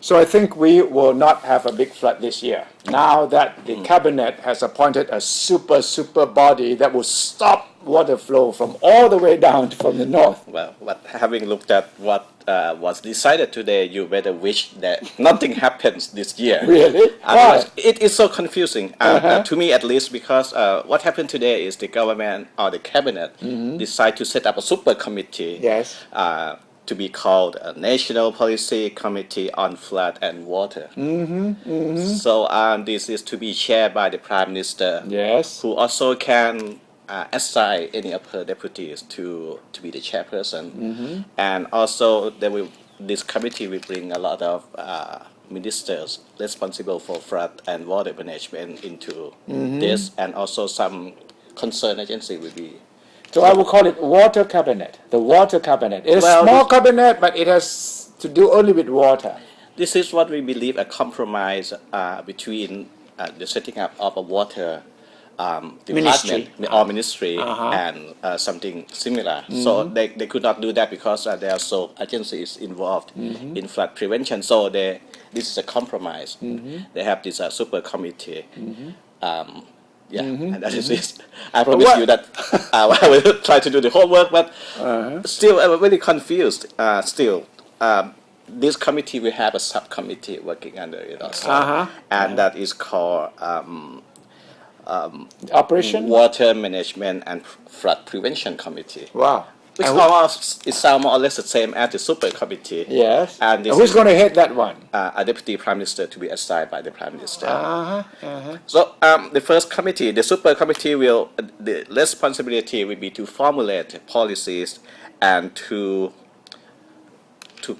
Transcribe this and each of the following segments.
So I think we will not have a big flood this year. Now that the cabinet has appointed a super body that will stop water flow from all the way down from the north. Well, having looked at what was decided today, you better wish that nothing happens this year. Really? Otherwise, Why? it is so confusing, to me at least, because what happened today is the government or the cabinet decide to set up a super committee. Yes. To be called a National Policy Committee on Flood and Water. So this is to be chaired by the Prime Minister, Yes. who also can assign any of her deputies to be the chairperson. And also this committee will bring a lot of ministers responsible for flood and water management into this, and also some concerned agency will be. So I will call it water cabinet. The water cabinet. It's a small cabinet, but it has to do only with water. This is what we believe a compromise between the setting up of a water department or ministry and something similar. So they could not do that because there are so agencies involved in flood prevention. So this is a compromise. They have this super committee. And that is it. I promise you that I will try to do the homework, but still I'm very confused. This committee will have a subcommittee working under it also, and that is called Operation? Water Management and Flood Prevention Committee. Wow. Which it sounds more or less the same as the super committee. Yes. And who's going to head that one? A deputy prime minister to be assigned by the prime minister. So the first committee, the super committee, the responsibility will be to formulate policies and to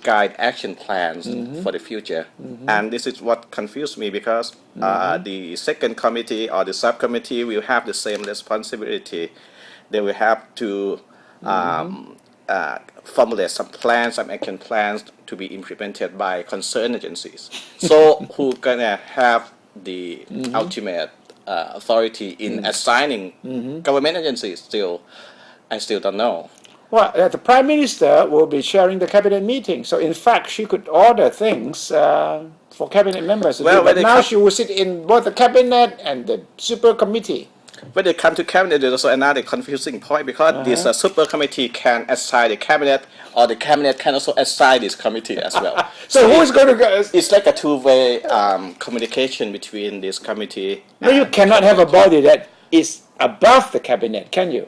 guide action plans for the future. And this is what confused me, because the second committee or the subcommittee will have the same responsibility. They will have to formulate some plans, some action plans to be implemented by concerned agencies. So who gonna have the ultimate authority in assigning government agencies? I still don't know. Well, the Prime Minister will be chairing the cabinet meeting. So in fact, she could order things for cabinet members to do. But now she will sit in both the cabinet and the super committee. When they come to cabinet, there's also another confusing point, because this super committee can assign the cabinet, or the cabinet can also assign this committee as well. So who is going to go? It's like a two-way communication between this committee. No, you cannot have a body that is above the cabinet, can you?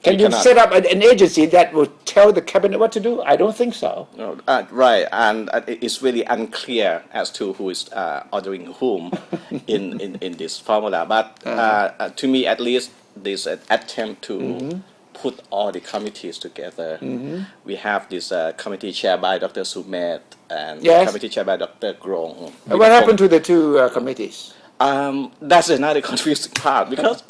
Can you set up an agency that will tell the cabinet what to do? I don't think so. No, right, and it's really unclear as to who is ordering whom in this formula. But to me, at least, there's an attempt to put all the committees together. We have this committee chaired by Dr. Sumet and committee chaired by Dr. Grong. What happened to the two committees? That's another confusing part, because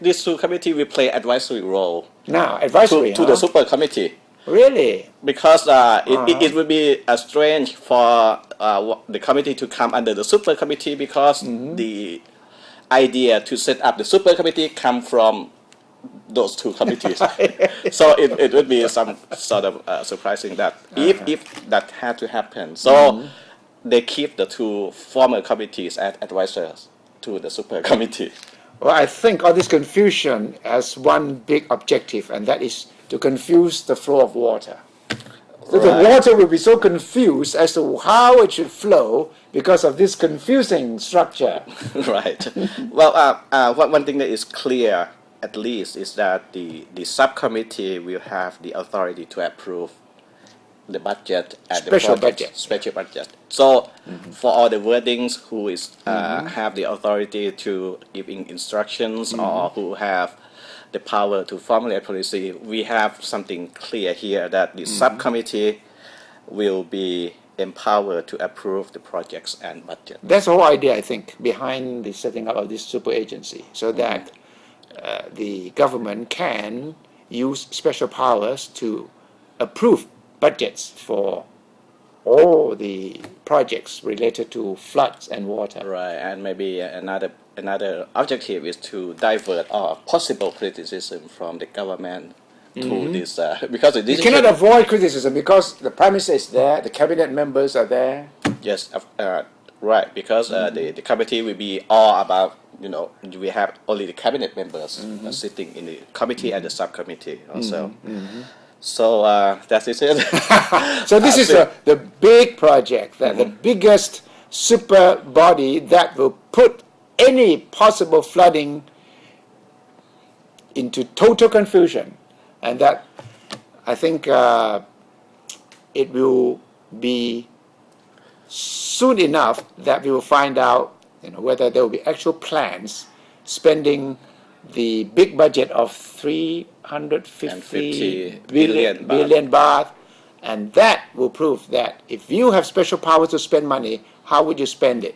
this two committee will play advisory role. Now, advisory to the super committee. Really? Because it would be strange for the committee to come under the super committee, because the idea to set up the super committee come from those two committees. So it would be some sort of surprising that if that had to happen. So they keep the two former committees as advisors to the super committee. Well, I think all this confusion has one big objective, and that is to confuse the flow of water. So the water will be so confused as to how it should flow because of this confusing structure. Right. Well, one thing that is clear, at least, is that the subcommittee will have the authority to approve the budget and special budget. So for all the wordings, who is have the authority to giving instructions or who have the power to formulate policy, we have something clear here that the subcommittee will be empowered to approve the projects and budget. That's the whole idea, I think, behind the setting up of this super agency, so that the government can use special powers to approve budgets for all the projects related to floods and water. Right, and maybe another objective is to divert all possible criticism from the government to this because the You decision. cannot avoid criticism because the Prime Minister is there, the cabinet members are there. Yes, right. Because the committee will be all about, we have only the cabinet members sitting in the committee and the subcommittee also. So that is it. So this is the big project, the biggest super body that will put any possible flooding into total confusion, and that I think it will be soon enough that we will find out whether there will be actual plans spending the big budget of 350 billion baht, and that will prove that if you have special power to spend money, how would you spend it?